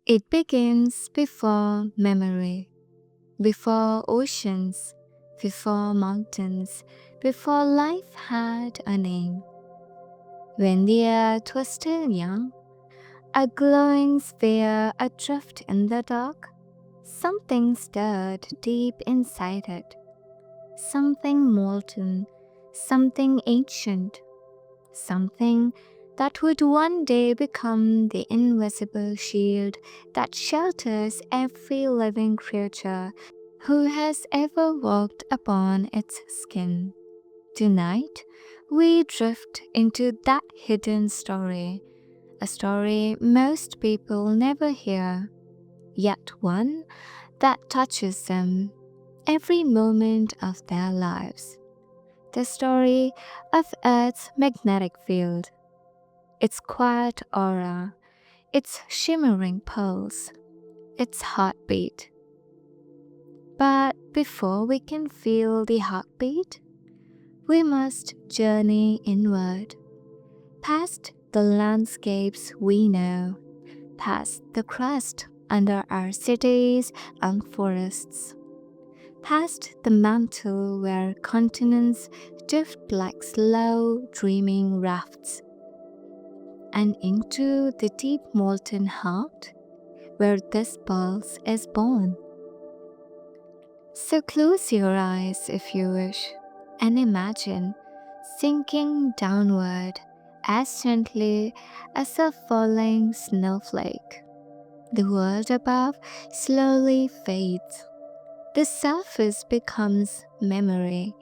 It begins before memory, before oceans, before mountains, before life had a name. When the earth was still young, a glowing sphere adrift in the dark, something stirred deep inside it. Something molten, something ancient, something that would one day become the invisible shield that shelters every living creature who has ever walked upon its skin. Tonight, we drift into that hidden story, a story most people never hear, yet one that touches them every moment of their lives. The story of Earth's magnetic field, its quiet aura, its shimmering pulse, its heartbeat. But before we can feel the heartbeat, we must journey inward, past the landscapes we know, past the crust under our cities and forests, past the mantle where continents drift like slow, dreaming rafts, and into the deep molten heart where this pulse is born. So close your eyes if you wish and imagine sinking downward as gently as a falling snowflake. The world above slowly fades. The surface becomes memory,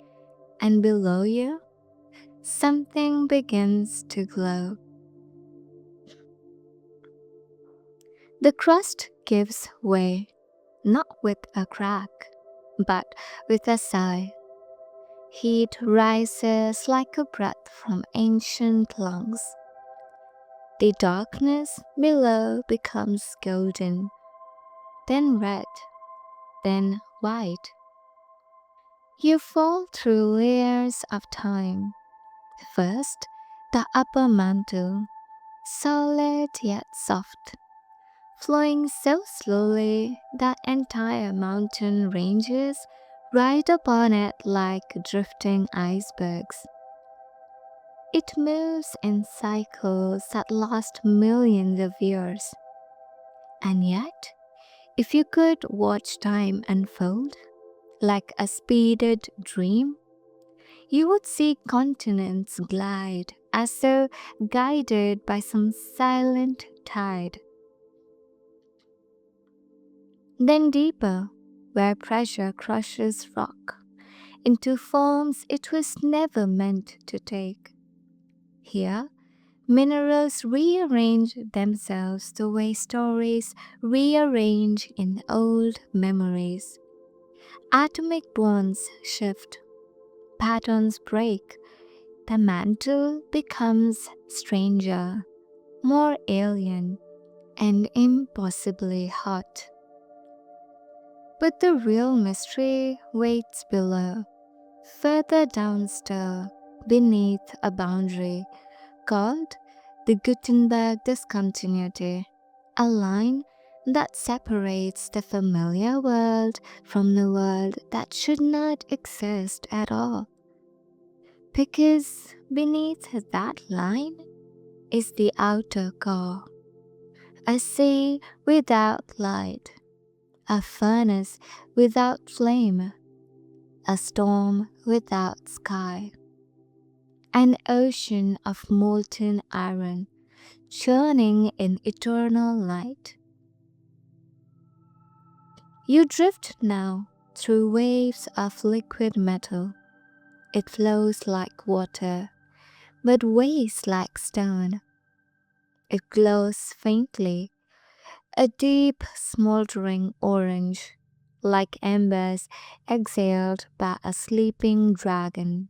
and below you, something begins to glow. The crust gives way, not with a crack, but with a sigh. Heat rises like a breath from ancient lungs. The darkness below becomes golden, then red, then white. You fall through layers of time. First, the upper mantle, solid yet soft, flowing so slowly that entire mountain ranges ride upon it like drifting icebergs. It moves in cycles that last millions of years. And yet, if you could watch time unfold like a speeded dream, you would see continents glide as though guided by some silent tide. Then deeper, where pressure crushes rock into forms it was never meant to take. Here, minerals rearrange themselves the way stories rearrange in old memories. Atomic bonds shift, patterns break, the mantle becomes stranger, more alien, and impossibly hot. But the real mystery waits below, further down still, beneath a boundary called the Gutenberg discontinuity, a line that separates the familiar world from the world that should not exist at all. Because beneath that line is the outer core, a sea without light, a furnace without flame, a storm without sky, an ocean of molten iron churning in eternal light. You drift now through waves of liquid metal. It flows like water, but weighs like stone. It glows faintly, a deep smoldering orange, like embers exhaled by a sleeping dragon.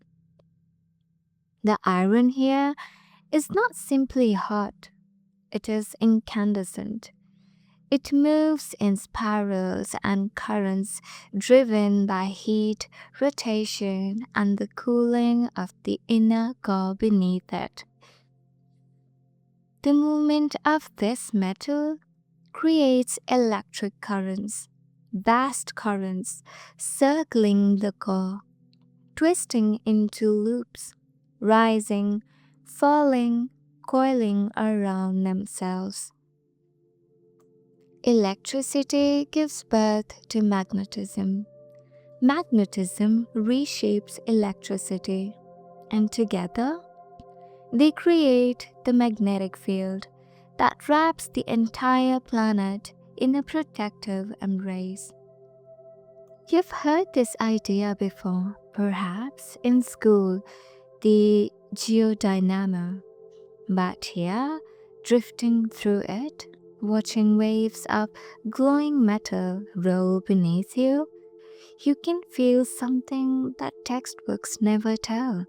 The iron here is not simply hot, it is incandescent. It moves in spirals and currents driven by heat, rotation, and the cooling of the inner core beneath it. The movement of this metal creates electric currents, vast currents circling the core, twisting into loops, rising, falling, coiling around themselves. Electricity gives birth to magnetism. Magnetism reshapes electricity, and together they create the magnetic field that wraps the entire planet in a protective embrace. You've heard this idea before, perhaps in school, the geodynamo. But here, drifting through it, watching waves of glowing metal roll beneath you, you can feel something that textbooks never tell.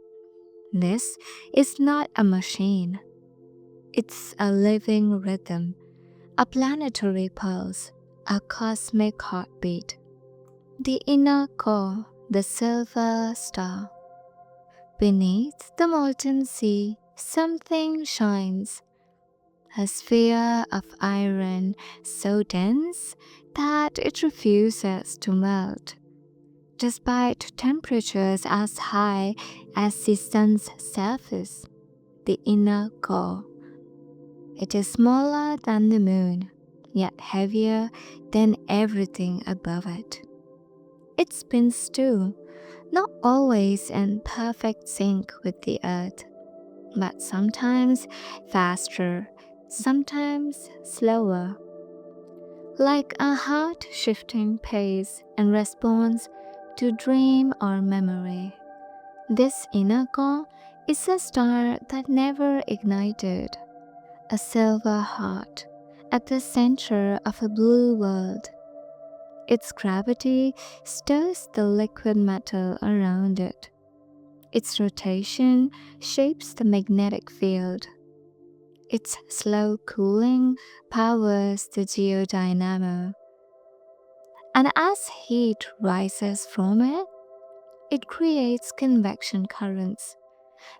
This is not a machine. It's a living rhythm, a planetary pulse, a cosmic heartbeat. The inner core, the silver star. Beneath the molten sea, something shines. A sphere of iron so dense that it refuses to melt, despite temperatures as high as the sun's surface. The inner core. It is smaller than the moon, yet heavier than everything above it. It spins too, not always in perfect sync with the earth, but sometimes faster, sometimes slower, like a heart shifting pace in response to dream or memory. This inner core is a star that never ignited, a silver heart at the center of a blue world. Its gravity stirs the liquid metal around it. Its rotation shapes the magnetic field. Its slow cooling powers the geodynamo. And as heat rises from it, it creates convection currents,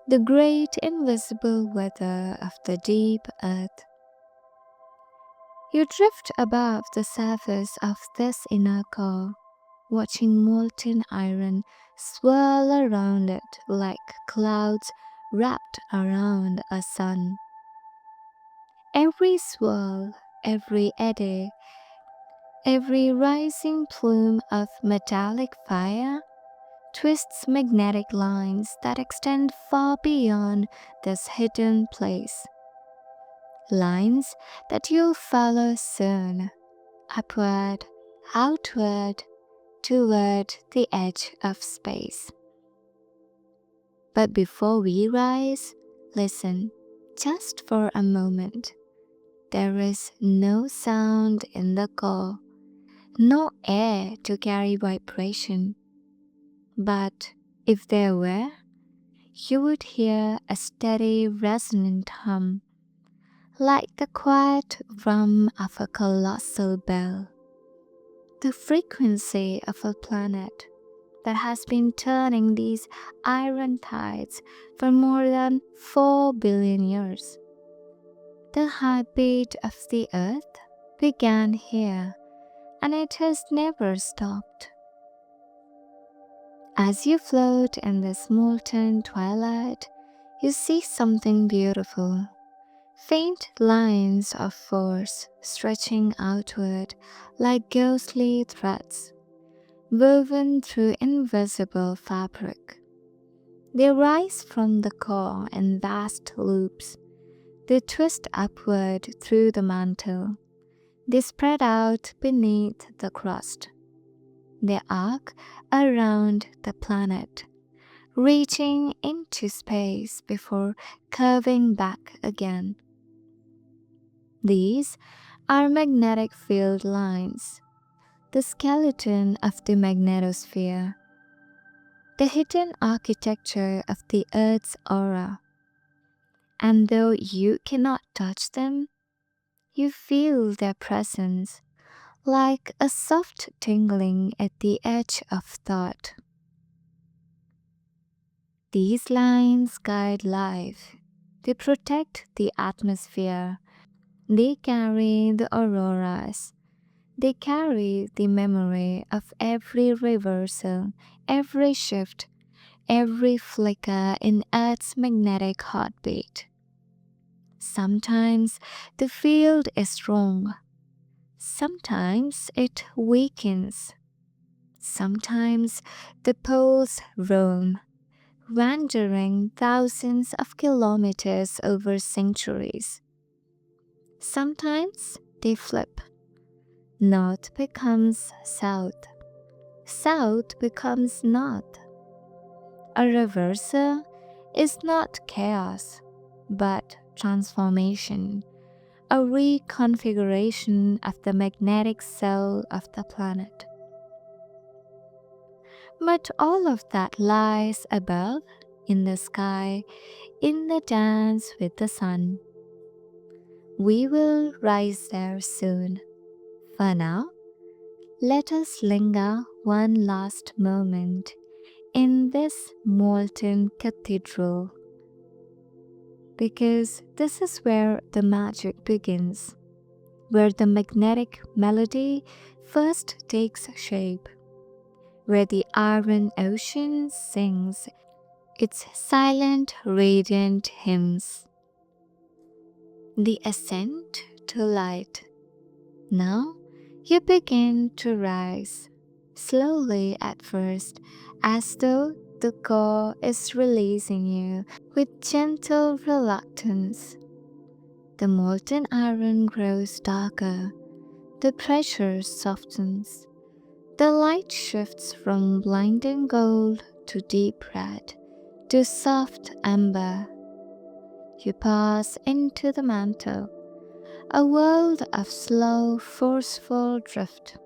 the great invisible weather of the deep earth. You drift above the surface of this inner core, watching molten iron swirl around it like clouds wrapped around a sun. Every swirl, every eddy, every rising plume of metallic fire twists magnetic lines that extend far beyond this hidden place. Lines that you'll follow soon, upward, outward, toward the edge of space. But before we rise, listen, just for a moment. There is no sound in the core, no air to carry vibration. But if there were, you would hear a steady resonant hum, like the quiet rum of a colossal bell. The frequency of a planet that has been turning these iron tides for more than 4 billion years. The heartbeat of the earth began here, and it has never stopped. As you float in this molten twilight, you see something beautiful. Faint lines of force stretching outward like ghostly threads, woven through invisible fabric. They rise from the core in vast loops. They twist upward through the mantle. They spread out beneath the crust. They arc around the planet, reaching into space before curving back again. These are magnetic field lines, the skeleton of the magnetosphere, the hidden architecture of the Earth's aura. And though you cannot touch them, you feel their presence like a soft tingling at the edge of thought. These lines guide life. They protect the atmosphere. They carry the auroras. They carry the memory of every reversal, every shift, every flicker in Earth's magnetic heartbeat. Sometimes the field is strong. Sometimes it weakens. Sometimes the poles roam, wandering thousands of kilometers over centuries. Sometimes they flip. North becomes south. South becomes north. A reversal is not chaos, but transformation, a reconfiguration of the magnetic cell of the planet. But all of that lies above, in the sky, in the dance with the sun. We will rise there soon. For now, let us linger one last moment in this molten cathedral, because this is where the magic begins, where the magnetic melody first takes shape, where the iron ocean sings its silent, radiant hymns. The ascent to light. Now you begin to rise, slowly at first, as though the core is releasing you with gentle reluctance. The molten iron grows darker, the pressure softens, the light shifts from blinding gold to deep red to soft amber. You pass into the mantle, a world of slow, forceful drift.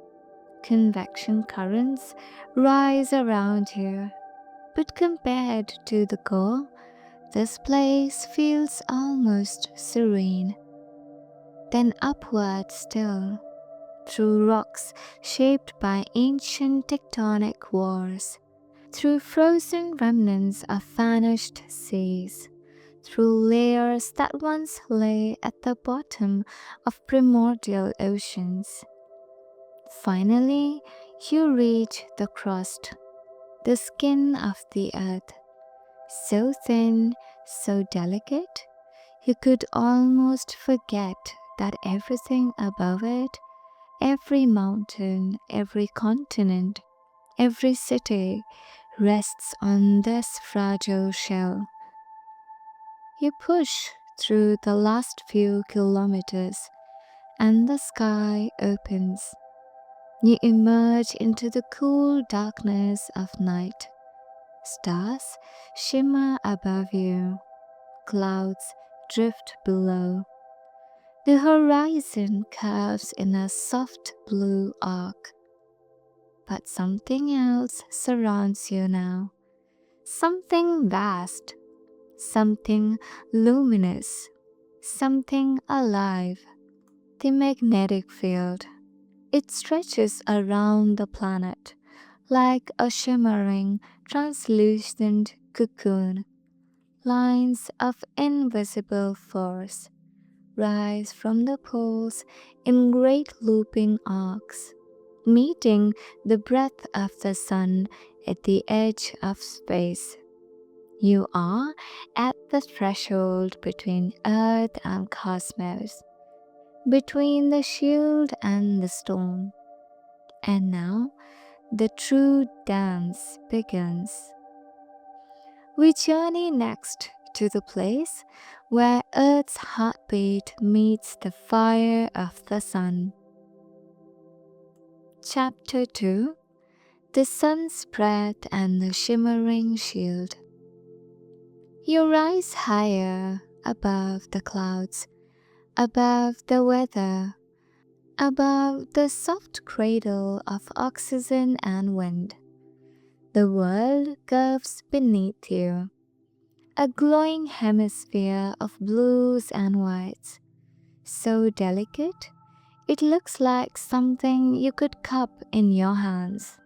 Convection currents rise around you, but compared to the core, this place feels almost serene. Then upward still, through rocks shaped by ancient tectonic wars, through frozen remnants of vanished seas, through layers that once lay at the bottom of primordial oceans. Finally, you reach the crust, the skin of the earth, so thin, so delicate, you could almost forget that everything above it, every mountain, every continent, every city, rests on this fragile shell. You push through the last few kilometers, and the sky opens. You emerge into the cool darkness of night. Stars shimmer above you, clouds drift below. The horizon curves in a soft blue arc. But something else surrounds you now. Something vast, something luminous, something alive. The magnetic field. It stretches around the planet like a shimmering, translucent cocoon. Lines of invisible force rise from the poles in great looping arcs, meeting the breath of the sun at the edge of space. You are at the threshold between Earth and cosmos, between the shield and the storm. And now the true dance begins. We journey next to the place where Earth's heartbeat meets the fire of the sun. Chapter 2: The Sun's Breath and the Shimmering Shield. You rise higher above the clouds, above the weather, above the soft cradle of oxygen and wind. The world curves beneath you, a glowing hemisphere of blues and whites, so delicate it looks like something you could cup in your hands.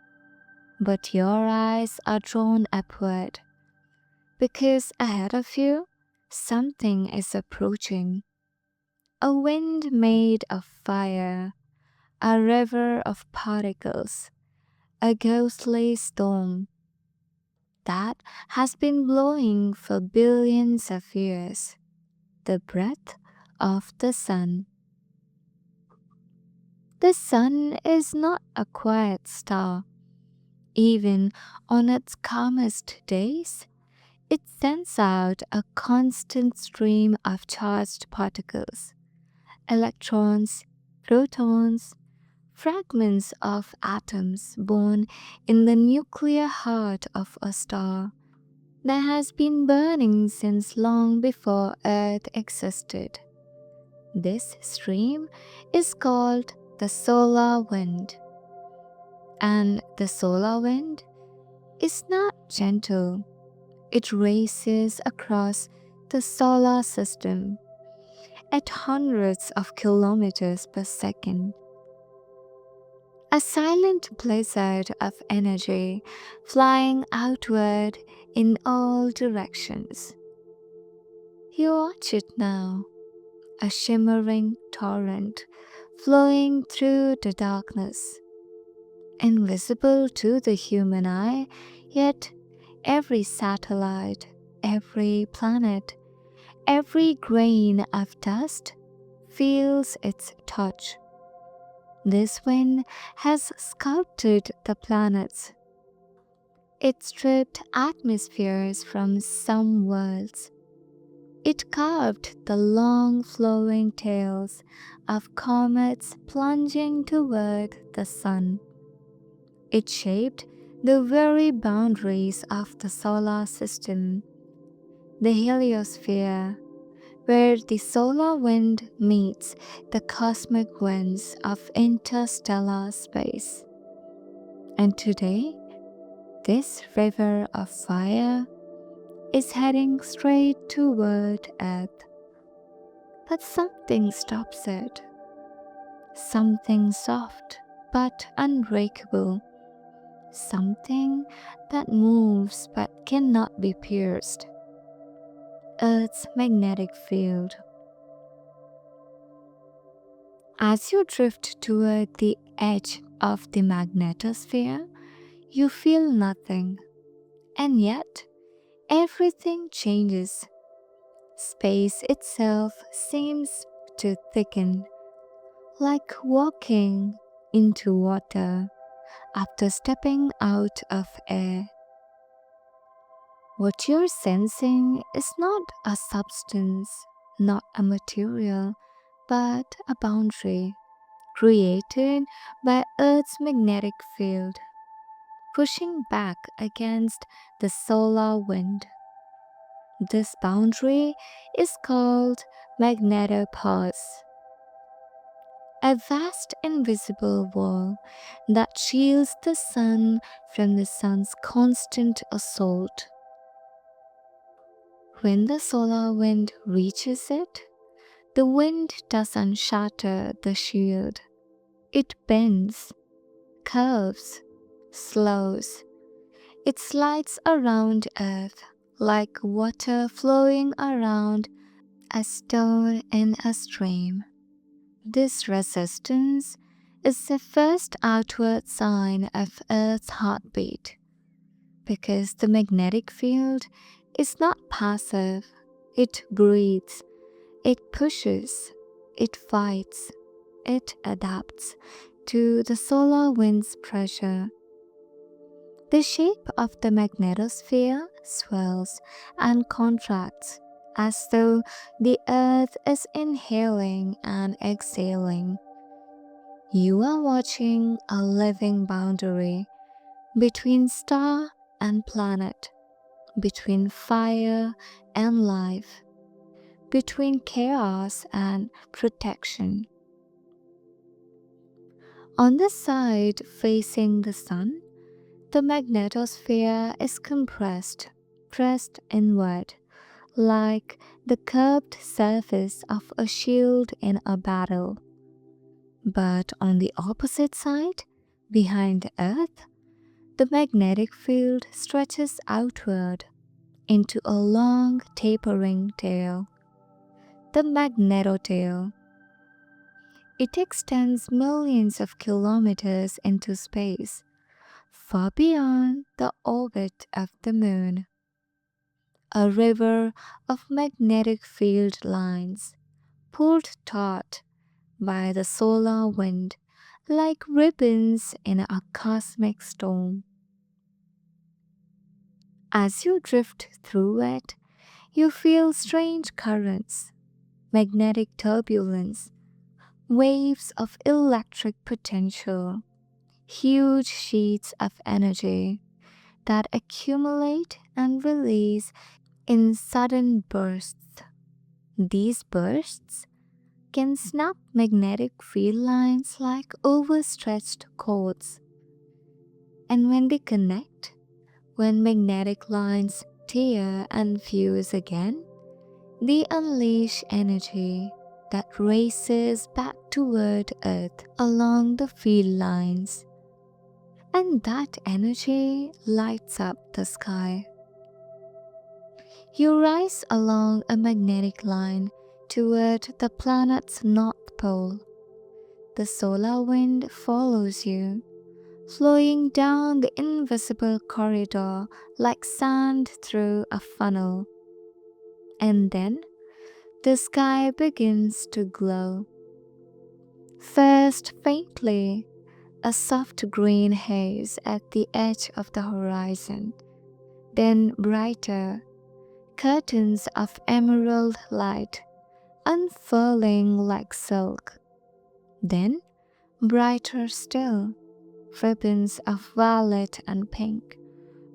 But your eyes are drawn upward, because ahead of you, something is approaching. a wind made of fire, a river of particles, a ghostly storm that has been blowing for billions of years, the breath of the sun. The sun is not a quiet star. Even on its calmest days, it sends out a constant stream of charged particles, electrons, protons, fragments of atoms born in the nuclear heart of a star that has been burning since long before Earth existed. This stream is called the solar wind. And the solar wind is not gentle. It races across the solar system at hundreds of kilometers per second. A silent blizzard of energy flying outward in all directions. You watch it now, a shimmering torrent flowing through the darkness, invisible to the human eye, yet every satellite, every planet, every grain of dust feels its touch. This wind has sculpted the planets. It stripped atmospheres from some worlds. It carved the long flowing tails of comets plunging toward the sun. It shaped the very boundaries of the solar system, the heliosphere, where the solar wind meets the cosmic winds of interstellar space. And today, this river of fire is heading straight toward Earth. But something stops it. Something soft but unbreakable. Something that moves but cannot be pierced. Earth's magnetic field. As you drift toward the edge of the magnetosphere, you feel nothing, and yet everything changes. Space itself seems to thicken, like walking into water after stepping out of air. What you're sensing is not a substance, not a material, but a boundary created by Earth's magnetic field, pushing back against the solar wind. This boundary is called magnetopause, a vast invisible wall that shields the sun from the sun's constant assault. When the solar wind reaches it, the wind doesn't shatter the shield. It bends, curves, slows. It slides around Earth like water flowing around a stone in a stream. This resistance is the first outward sign of Earth's heartbeat, because the magnetic field is not passive. It breathes, it pushes, it fights, it adapts to the solar wind's pressure. The shape of the magnetosphere swells and contracts as though the Earth is inhaling and exhaling. You are watching a living boundary between star and planet, between fire and life, between chaos and protection. On the side facing the sun, the magnetosphere is compressed, pressed inward, like the curved surface of a shield in a battle. But on the opposite side, behind Earth, the magnetic field stretches outward into a long tapering tail, the magnetotail. It extends millions of kilometers into space, far beyond the orbit of the moon. A river of magnetic field lines, pulled taut by the solar wind like ribbons in a cosmic storm. As you drift through it, you feel strange currents, magnetic turbulence, waves of electric potential, huge sheets of energy that accumulate and release in sudden bursts. These bursts can snap magnetic field lines like overstretched cords. And when they connect, when magnetic lines tear and fuse again, they unleash energy that races back toward Earth along the field lines. And that energy lights up the sky. You rise along a magnetic line toward the planet's north pole. The solar wind follows you, flowing down the invisible corridor like sand through a funnel. And then the sky begins to glow. First faintly, a soft green haze at the edge of the horizon, then brighter, curtains of emerald light unfurling like silk, then brighter still, ribbons of violet and pink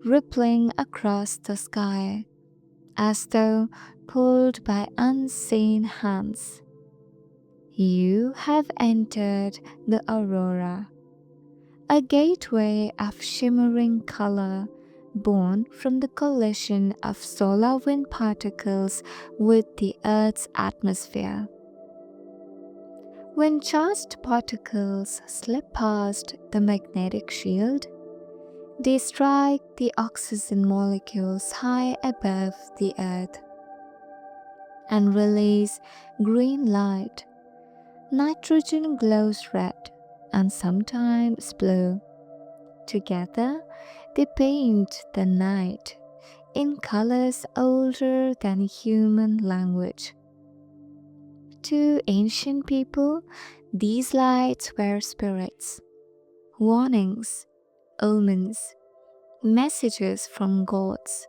rippling across the sky as though pulled by unseen hands. You have entered the aurora, a gateway of shimmering color born from the collision of solar wind particles with the Earth's atmosphere. When charged particles slip past the magnetic shield, they strike the oxygen molecules high above the Earth and release green light. Nitrogen glows red and sometimes blue. Together, they paint the night in colors older than human language. To ancient people, these lights were spirits, warnings, omens, messages from gods.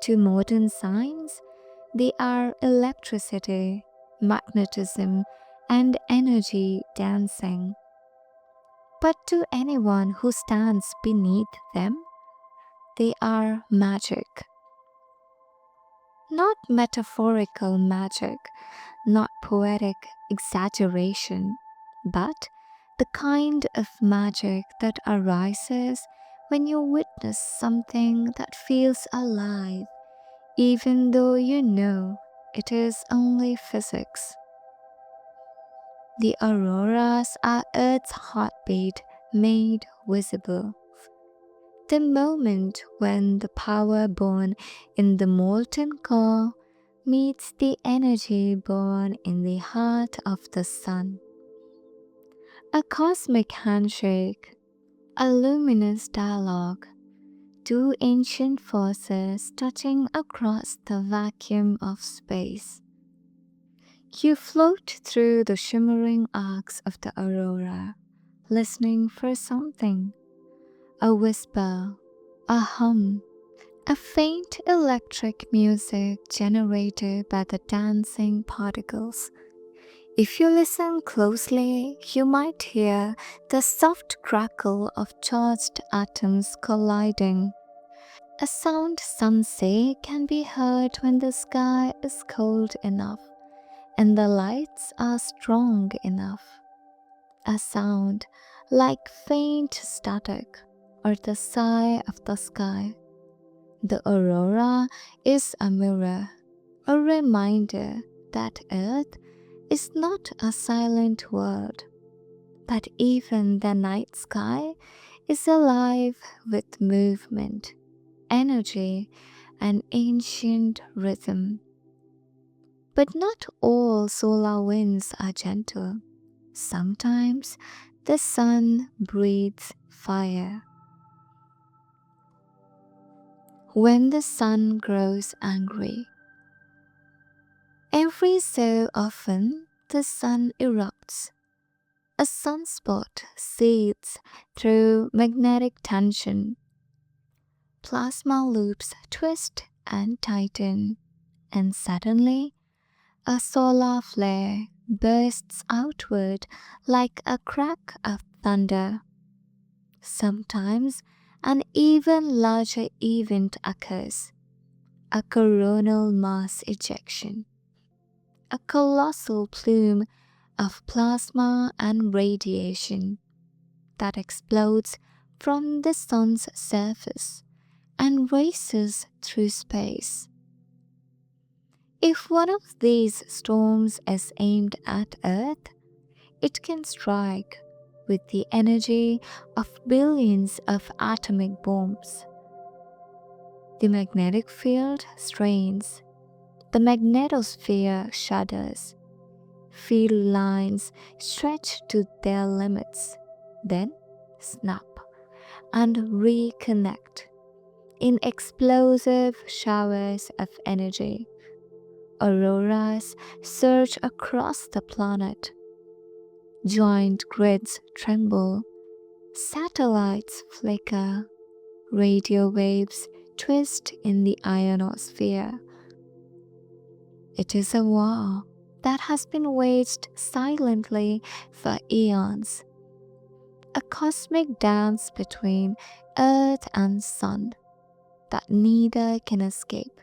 To modern science, they are electricity, magnetism, and energy dancing. But to anyone who stands beneath them, they are magic. Not metaphorical magic, not poetic exaggeration, but the kind of magic that arises when you witness something that feels alive, even though you know it is only physics. The auroras are Earth's heartbeat made visible. The moment when the power born in the molten core meets the energy born in the heart of the sun. A cosmic handshake, a luminous dialogue, two ancient forces touching across the vacuum of space. You float through the shimmering arcs of the aurora, listening for something, a whisper, a hum, a faint electric music generated by the dancing particles. If you listen closely, you might hear the soft crackle of charged atoms colliding. A sound some say can be heard when the sky is cold enough and the lights are strong enough. A sound like faint static or the sigh of the sky. The aurora is a mirror, a reminder that Earth is not a silent world, that even the night sky is alive with movement, energy, and ancient rhythm. But not all solar winds are gentle. Sometimes the sun breathes fire. When the sun grows angry, every so often the sun erupts. A sunspot seethes through magnetic tension. Plasma loops twist and tighten, and suddenly a solar flare bursts outward like a crack of thunder. Sometimes an even larger event occurs, a coronal mass ejection, a colossal plume of plasma and radiation that explodes from the sun's surface and races through space. If one of these storms is aimed at Earth, it can strike with the energy of billions of atomic bombs. The magnetic field strains, the magnetosphere shudders, field lines stretch to their limits, then snap and reconnect in explosive showers of energy. Auroras surge across the planet. Giant grids tremble. Satellites flicker. Radio waves twist in the ionosphere. It is a war that has been waged silently for eons. A cosmic dance between Earth and Sun that neither can escape.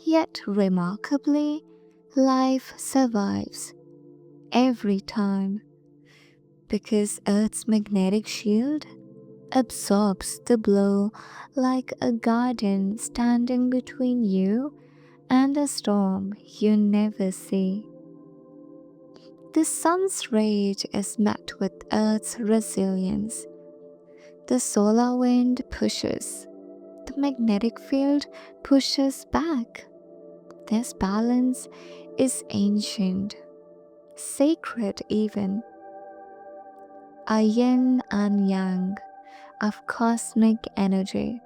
Yet remarkably, life survives every time because Earth's magnetic shield absorbs the blow like a guardian standing between you and a storm you never see. The sun's rage is met with Earth's resilience. The solar wind pushes, the magnetic field pushes back. This balance is ancient, sacred even, a yin and yang of cosmic energy.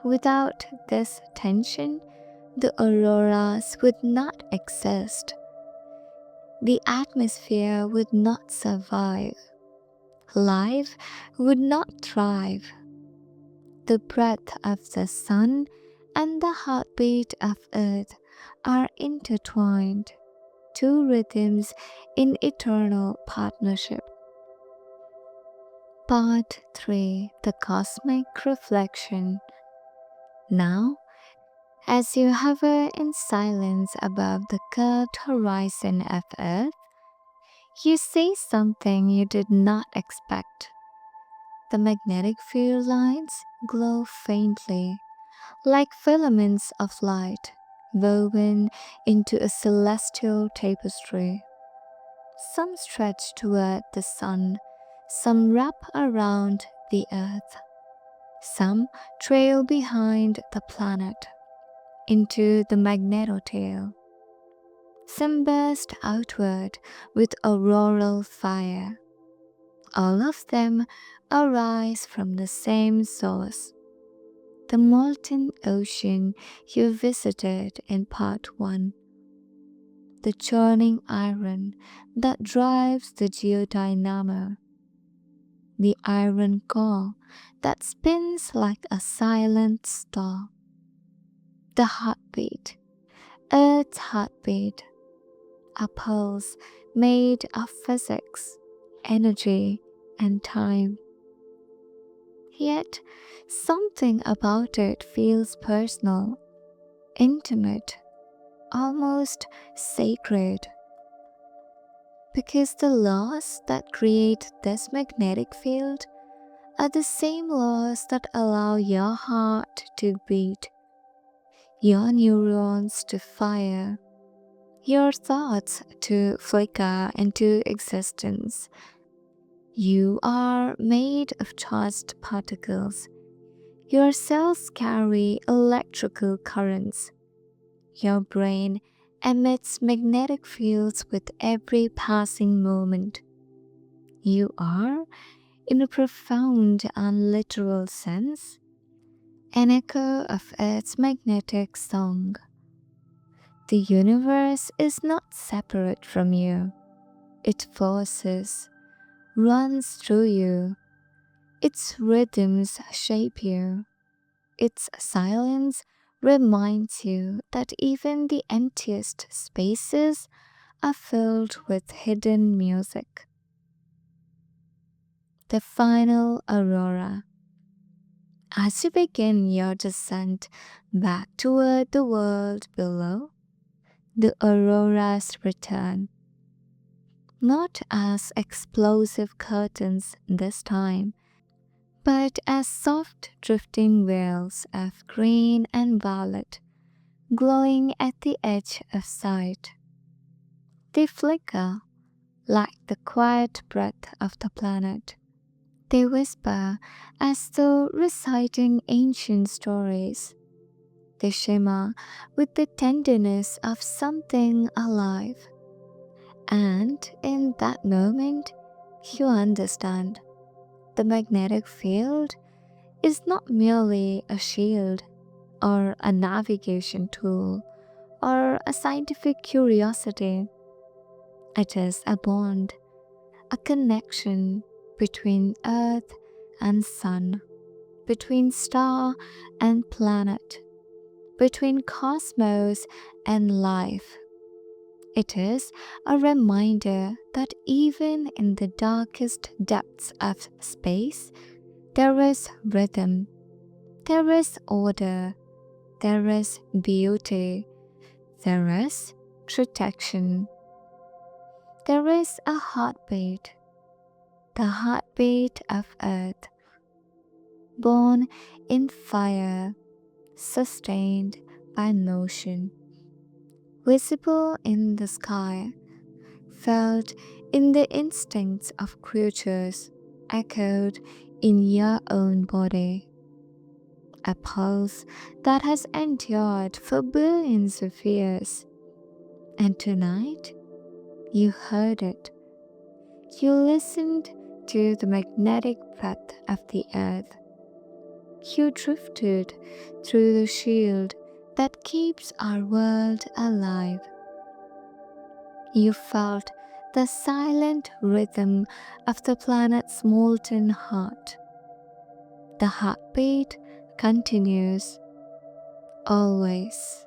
Without this tension, the auroras would not exist. The atmosphere would not survive. Life would not thrive. The breath of the sun and the heartbeat of earth are intertwined, two rhythms in eternal partnership. Part 3: The Cosmic Reflection. Now, as you hover in silence above the curved horizon of Earth, you see something you did not expect. The magnetic field lines glow faintly, like filaments of light woven into a celestial tapestry. Some stretch toward the sun, some wrap around the earth, some trail behind the planet into the magnetotail. Some burst outward with auroral fire. All of them arise from the same source, the molten ocean you visited in part 1, the churning iron that drives the geodynamo, the iron core that spins like a silent star, the heartbeat, Earth's heartbeat, a pulse made of physics, energy, and time. Yet, something about it feels personal, intimate, almost sacred. Because the laws that create this magnetic field are the same laws that allow your heart to beat, your neurons to fire, your thoughts to flicker into existence. You are made of charged particles. Your cells carry electrical currents. Your brain emits magnetic fields with every passing moment. You are, in a profound and literal sense, an echo of its magnetic song. The universe is not separate from you. It forces, runs through you. Its rhythms shape you. Its silence reminds you that even the emptiest spaces are filled with hidden music. The final aurora. As you begin your descent back toward the world below, the auroras return, not as explosive curtains this time, but as soft drifting veils of green and violet glowing at the edge of sight. They flicker like the quiet breath of the planet. They whisper as though reciting ancient stories. They shimmer with the tenderness of something alive. And in that moment, you understand the magnetic field is not merely a shield or a navigation tool or a scientific curiosity. It is a bond, a connection between Earth and Sun, between star and planet, between cosmos and life. It is a reminder that even in the darkest depths of space, there is rhythm, there is order, there is beauty, there is protection, there is a heartbeat, the heartbeat of Earth, born in fire, sustained by motion, visible in the sky, felt in the instincts of creatures, echoed in your own body. A pulse that has endured for billions of years. And tonight, you heard it. You listened to the magnetic breath of the earth. You drifted through the shield that keeps our world alive. You felt the silent rhythm of the planet's molten heart. The heartbeat continues always.